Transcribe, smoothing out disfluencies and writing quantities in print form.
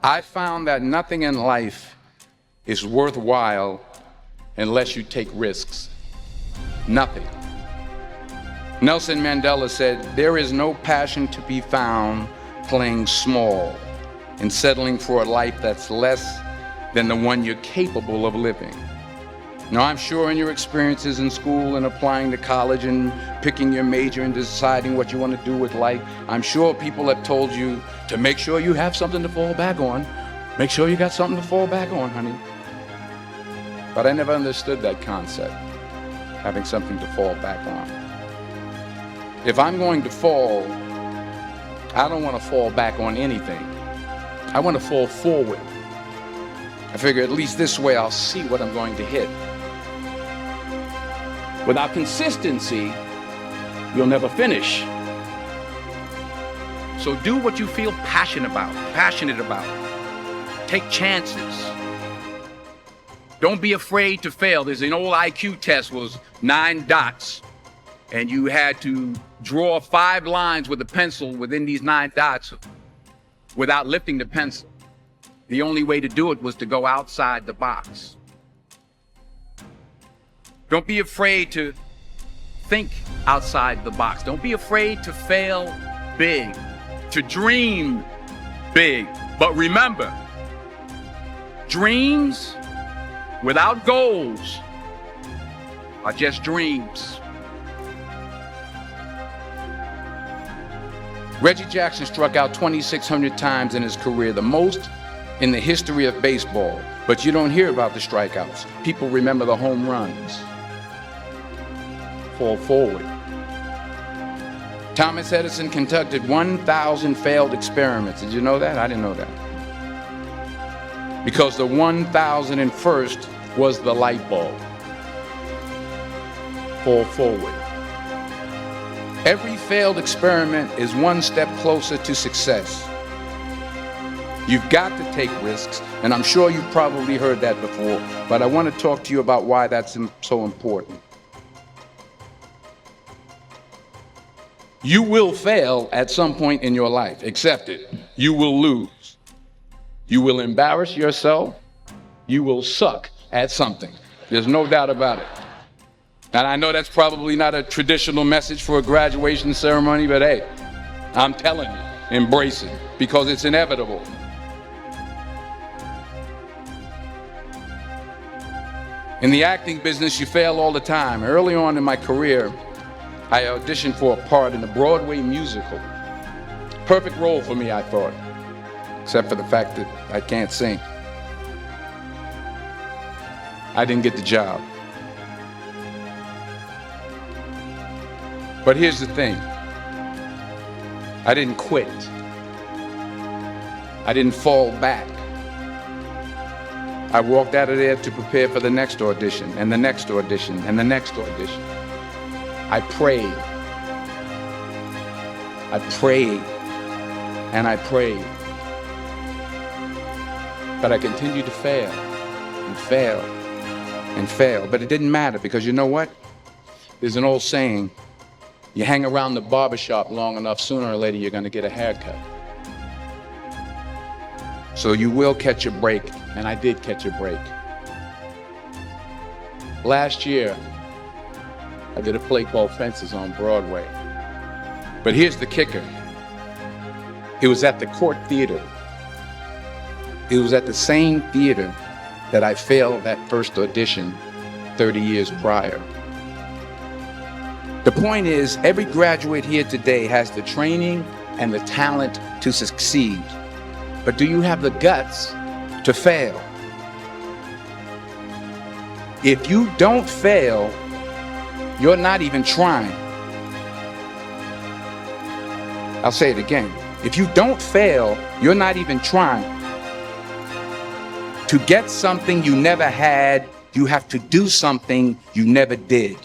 I found that nothing in life is worthwhile unless you take risks. Nothing. Nelson Mandela said, "There is no passion to be found playing small and settling for a life that's less than the one you're capable of living." Now, I'm sure in your experiences in school and applying to college and picking your major and deciding what you want to do with life, I'm sure people have told you to make sure you have something to fall back on. Make sure you got something to fall back on, honey. But I never understood that concept, having something to fall back on. If I'm going to fall, I don't want to fall back on anything. I want to fall forward. I figure at least this way I'll see what I'm going to hit. Without consistency, you'll never finish. So do what you feel passionate about. Take chances. Don't be afraid to fail. There's an old IQ test, was 9 dots, and you had to draw 5 lines with a pencil within these 9 dots without lifting the pencil. The only way to do it was to go outside the box. Don't be afraid to think outside the box. Don't be afraid to fail big, to dream big. But remember, dreams without goals are just dreams. Reggie Jackson struck out 2,600 times in his career, the most in the history of baseball. But you don't hear about the strikeouts. People remember the home runs. Fall forward. Thomas Edison conducted 1,000 failed experiments. Did you know that? I didn't know that. Because the 1,001st was the light bulb. Fall forward. Every failed experiment is one step closer to success. You've got to take risks, and I'm sure you've probably heard that before, but I want to talk to you about why that's so important. You will fail at some point in your life. Accept it. You will lose. You will embarrass yourself. You will suck at something. There's no doubt about it. And I know that's probably not a traditional message for a graduation ceremony, but hey, I'm telling you, embrace it, because it's inevitable. In the acting business, you fail all the time. Early on in my career, I auditioned for a part in a Broadway musical. Perfect role for me, I thought, except for the fact that I can't sing. I didn't get the job. But here's the thing. I didn't quit. I didn't fall back. I walked out of there to prepare for the next audition, and the next audition, and the next audition. I prayed. I prayed. And I prayed. But I continued to fail and fail and fail. But it didn't matter, because you know what? There's an old saying, you hang around the barbershop long enough, sooner or later you're going to get a haircut. So you will catch a break, and I did catch a break. Last year, I did a play called Fences on Broadway. But here's the kicker. It was at the Court Theater. It was at the same theater that I failed that first audition 30 years prior. The point is, every graduate here today has the training and the talent to succeed. But do you have the guts to fail? If you don't fail, you're not even trying. I'll say it again. If you don't fail, you're not even trying. To get something you never had, you have to do something you never did.